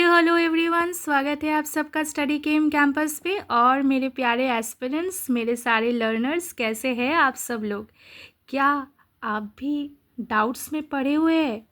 Hello everyone, स्वागत है आप सबका स्टडी केम कैंपस पे। और मेरे प्यारे एस्पिरेंट्स, मेरे सारे लर्नर्स, कैसे हैं आप सब लोग? क्या आप भी डाउट्स में पड़े हुए हैं?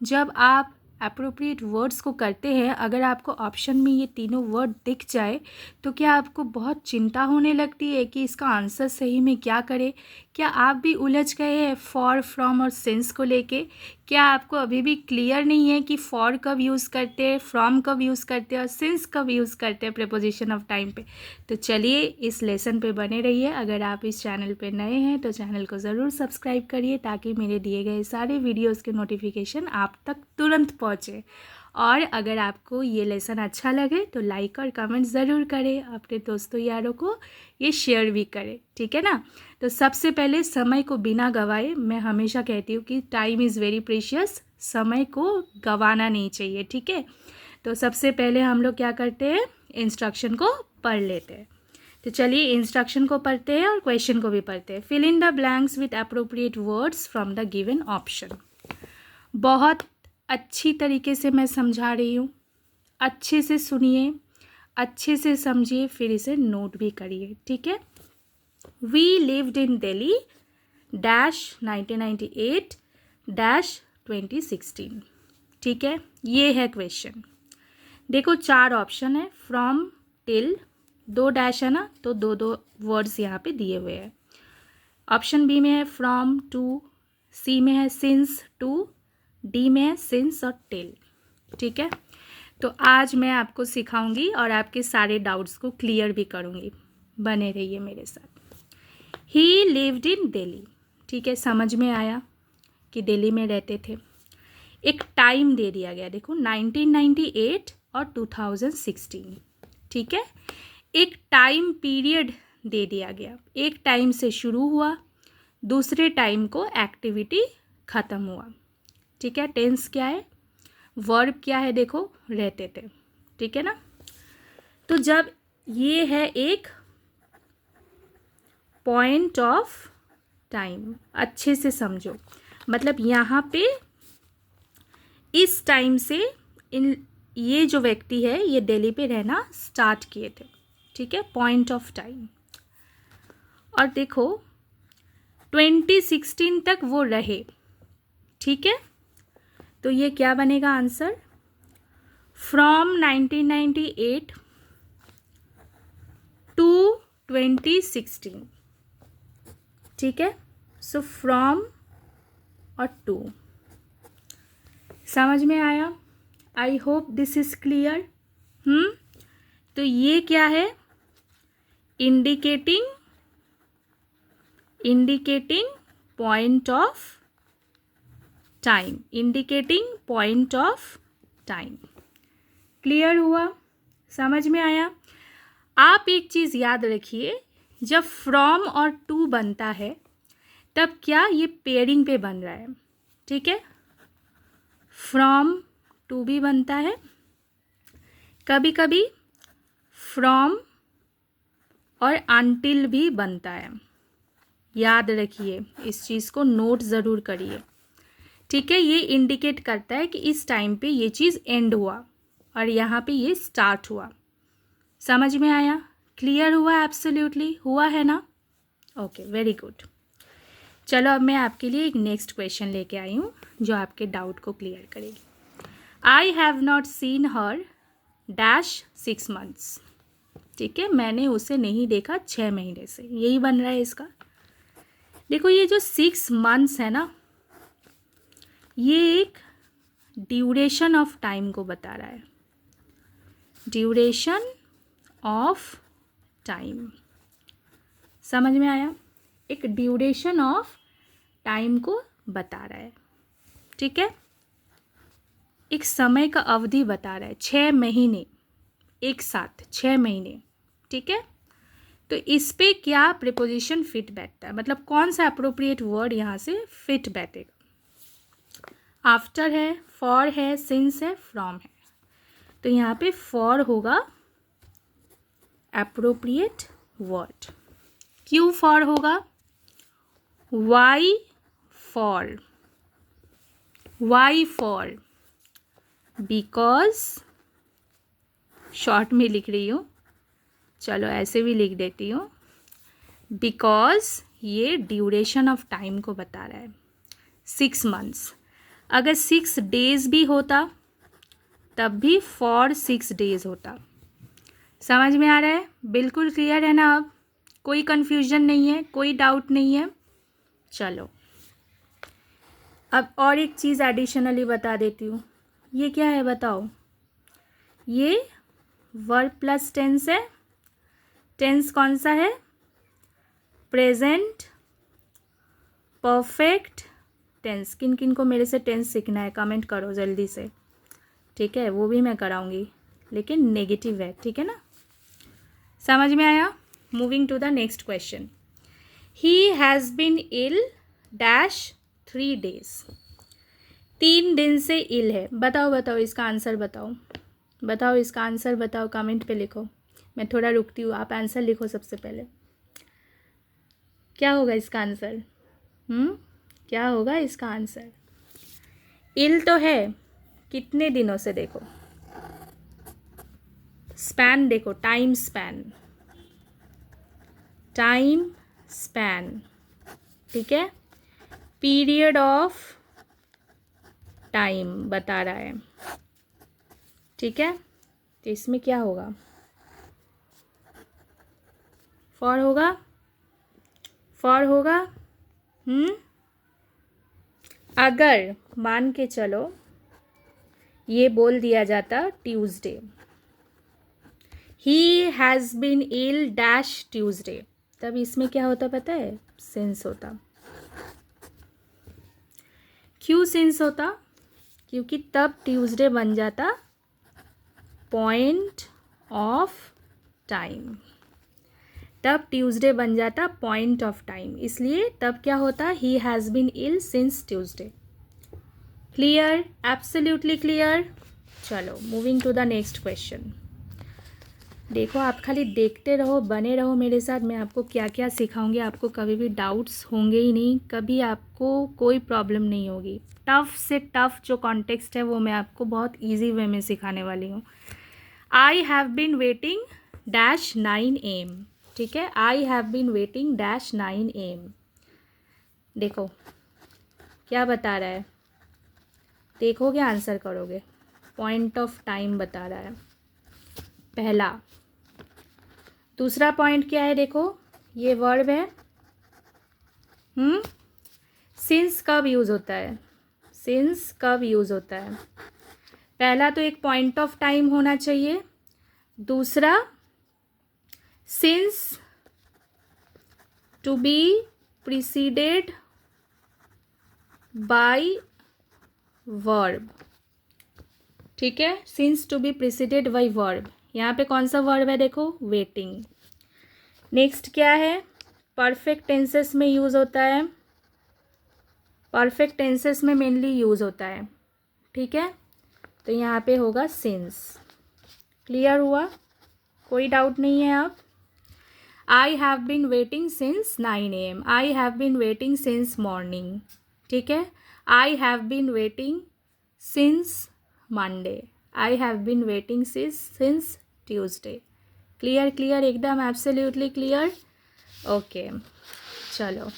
जब आप अप्रोप्रिएट वर्ड्स को करते हैं, अगर आपको ऑप्शन में ये तीनों वर्ड दिख जाए तो क्या आपको बहुत चिंता होने लगती है कि इसका आंसर सही में क्या करें? क्या आप भी उलझ गए हैं फॉर, फ्रॉम और सिंस को लेके? क्या आपको अभी भी क्लियर नहीं है कि फॉर कब यूज़ करते हैं, फ्रॉम कब यूज़ करते हैं और सिंस कब यूज़ करते हैं प्रीपोजिशन ऑफ टाइम पे? तो चलिए इस लेसन पे बने रहिए। अगर आप इस चैनल पे नए हैं तो चैनल को ज़रूर सब्सक्राइब करिए ताकि मेरे दिए गए सारे वीडियोस के नोटिफिकेशन आप तक तुरंत पहुँचे। और अगर आपको ये लेसन अच्छा लगे तो लाइक और कमेंट ज़रूर करें, अपने दोस्तों यारों को ये शेयर भी करें, ठीक है ना? तो सबसे पहले समय को बिना गवाए, मैं हमेशा कहती हूँ कि टाइम इज़ वेरी प्रीशियस, समय को गंवाना नहीं चाहिए, ठीक है? तो सबसे पहले हम लोग क्या करते हैं, इंस्ट्रक्शन को पढ़ लेते हैं। तो चलिए इंस्ट्रक्शन को पढ़ते हैं और क्वेश्चन को भी पढ़ते हैं। Fill in the blanks with appropriate words from the given option. बहुत अच्छी तरीके से मैं समझा रही हूँ, अच्छे से सुनिए, अच्छे से समझिए, फिर इसे नोट भी करिए, ठीक है? We lived in Delhi dash 1998 dash 2016, ठीक है? ये है क्वेश्चन। देखो 4 ऑप्शन है, फ्रॉम, टिल, 2 डैश है ना, तो दो दो वर्ड्स यहाँ पे दिए हुए हैं। ऑप्शन बी में है फ्रॉम टू, सी में है सिंस टू, डी में है सिंस और टिल, ठीक है? तो आज मैं आपको सिखाऊंगी और आपके सारे डाउट्स को क्लियर भी करूंगी। बने रहिए मेरे साथ। ही लिव्ड इन दिल्ली, ठीक है, समझ में आया कि दिल्ली में रहते थे। एक टाइम दे दिया गया, देखो 1998 और 2016, ठीक है? एक टाइम पीरियड दे दिया गया, एक टाइम से शुरू हुआ, दूसरे टाइम को एक्टिविटी ख़त्म हुआ, ठीक है? टेंस क्या है, वर्ब क्या है, देखो रहते थे, ठीक है ना? तो जब ये है एक पॉइंट ऑफ टाइम, अच्छे से समझो, मतलब यहाँ पे इस टाइम से ये जो व्यक्ति है ये दिल्ली पे रहना स्टार्ट किए थे, ठीक है? Point of time. और देखो 2016 तक वो रहे, ठीक है? तो ये क्या बनेगा आंसर, फ्रॉम 1998 टू 2016, ठीक है? सो फ्रॉम और टू, समझ में आया? I hope this is clear. तो ये क्या है, indicating point of time, indicating point of time. Clear हुआ, समझ में आया? आप एक चीज़ याद रखिए, जब फ्रॉम और टू बनता है तब क्या ये पेयरिंग पे बन रहा है, ठीक है? फ्रॉम टू भी बनता है, कभी कभी फ्रॉम और अनटिल भी बनता है। याद रखिए, इस चीज़ को नोट ज़रूर करिए, ठीक है? ये इंडिकेट करता है कि इस टाइम पे ये चीज़ एंड हुआ और यहाँ पे ये स्टार्ट हुआ। समझ में आया? क्लियर हुआ? एब्सोल्युटली हुआ है ना? Okay, very good. चलो अब मैं आपके लिए एक नेक्स्ट क्वेश्चन लेके आई हूँ जो आपके डाउट को क्लियर करेगी। I have not seen her dash 6 months, ठीक है? मैंने उसे नहीं देखा 6 महीने से, यही बन रहा है इसका। देखो ये जो 6 months है ना, ये एक ड्यूरेशन ऑफ टाइम को बता रहा है, ड्यूरेशन ऑफ टाइम। समझ में आया? एक ड्यूरेशन ऑफ टाइम को बता रहा है, ठीक है? एक समय का अवधि बता रहा है, 6 महीने एक साथ, 6 महीने, ठीक है? तो इस पे क्या प्रीपोजिशन फिट बैठता है, मतलब कौन सा अप्रोप्रिएट वर्ड यहाँ से फिट बैठेगा? आफ्टर है, फॉर है, सिंस है, फ्रॉम है। तो यहाँ पे फॉर होगा अप्रोप्रिएट वर्ड। क्यों फॉर होगा? Why for, why for, because short में लिख रही हूँ, चलो ऐसे भी लिख देती हूँ, बिकॉज ये ड्यूरेशन ऑफ टाइम को बता रहा है 6 मंथ्स। अगर 6 डेज भी होता तब भी फॉर 6 डेज होता। समझ में आ रहा है? बिल्कुल क्लियर है ना? अब कोई कन्फ्यूजन नहीं है, कोई डाउट नहीं है। चलो अब और एक चीज़ एडिशनली बता देती हूँ। ये क्या है बताओ? ये वर्ब प्लस टेंस है। टेंस कौन सा है? Present perfect tense. किन किन को मेरे से टेंस सीखना है कमेंट करो जल्दी से, ठीक है? वो भी मैं कराऊंगी, लेकिन नेगेटिव है, ठीक है ना? समझ में आया? Moving to the next question. He has been ill dash 3 days। 3 दिन से इल है। बताओ बताओ इसका आंसर बताओ, बताओ इसका आंसर बताओ, कमेंट पे लिखो। मैं थोड़ा रुकती हूँ, आप आंसर लिखो सबसे पहले। क्या होगा इसका आंसर? क्या होगा इसका आंसर? इल तो है, कितने दिनों से देखो, स्पैन देखो, टाइम स्पैन, टाइम स्पैन, ठीक है? पीरियड ऑफ टाइम बता रहा है, ठीक है? तो इसमें क्या होगा? फॉर होगा, फॉर होगा। अगर मान के चलो ये बोल दिया जाता Tuesday, he has been ill dash Tuesday, तब इसमें क्या होता पता है? सिंस होता। क्यों सिंस होता? क्योंकि तब ट्यूसडे बन जाता पॉइंट ऑफ टाइम, तब ट्यूसडे बन जाता पॉइंट ऑफ टाइम, इसलिए तब क्या होता? He has been ill since Tuesday. Clear? Absolutely clear. चलो moving to the next question. देखो आप खाली देखते रहो, बने रहो मेरे साथ, मैं आपको क्या क्या सिखाऊंगी, आपको कभी भी डाउट्स होंगे ही नहीं, कभी आपको कोई प्रॉब्लम नहीं होगी। टफ़ से टफ़ जो कॉन्टेक्स्ट है वो मैं आपको बहुत इजी वे में सिखाने वाली हूँ। I have been waiting dash 9 AM, ठीक है? I have been waiting dash 9 AM। देखो क्या बता रहा है, देखोगे आंसर करोगे। पॉइंट ऑफ टाइम बता रहा है पहला। दूसरा पॉइंट क्या है? देखो ये वर्ब है। सिंस कब यूज़ होता है? सिंस कब यूज़ होता है? पहला तो एक पॉइंट ऑफ टाइम होना चाहिए, दूसरा since to be preceded by verb, ठीक है? Since to be preceded by verb. यहाँ पे कौन सा वर्ब है? देखो वेटिंग। नेक्स्ट क्या है? परफेक्ट टेंसेस में यूज़ होता है, परफेक्ट टेंसेस में मेनली यूज़ होता है, ठीक है? तो यहाँ पे होगा सिंस। क्लियर हुआ? कोई डाउट नहीं है अब? I have been waiting since 9 AM, I have been waiting since morning, ठीक है? I have been waiting since Monday, I have been waiting since Tuesday. Clear? Clear एकदम, एब्सोल्युटली क्लियर। ओके चलो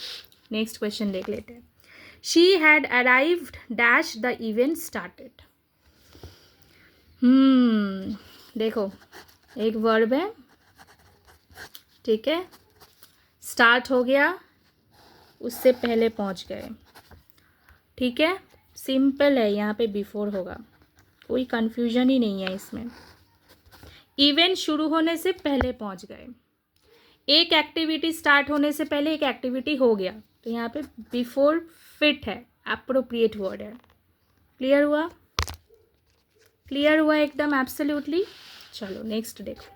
next question देख लेते हैं। She had arrived dash the event started. देखो एक verb है, ठीक है? स्टार्ट हो गया, उससे पहले पहुंच गए, ठीक है? सिंपल है, यहाँ पे बिफोर होगा, कोई कंफ्यूजन ही नहीं है इसमें। इवेंट शुरू होने से पहले पहुंच गए, एक एक्टिविटी स्टार्ट होने से पहले एक एक्टिविटी हो गया, तो यहाँ पे बिफोर फिट है, एप्रोप्रिएट वर्ड है। क्लियर हुआ? क्लियर हुआ एकदम, एब्सोल्युटली। चलो नेक्स्ट देखो।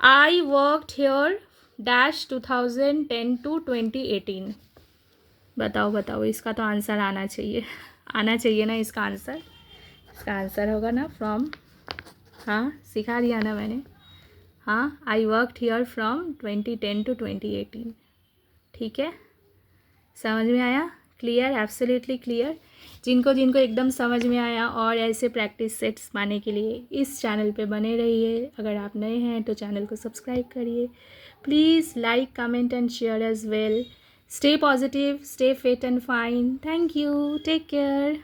I worked here dash 2010 to 2018। बताओ बताओ, इसका तो आंसर आना चाहिए, आना चाहिए ना इसका आंसर? इसका आंसर होगा ना फ्रॉम, हाँ सिखा दिया ना मैंने। हाँ, I worked here from 2010 to 2018, ठीक है? समझ में आया? Clear, absolutely clear. जिनको जिनको एकदम समझ में आया और ऐसे प्रैक्टिस सेट्स पाने के लिए इस चैनल पे बने रहिए। अगर आप नए हैं तो चैनल को सब्सक्राइब करिए। Please like, comment and share as well. Stay positive, stay fit and fine. Thank you, take care.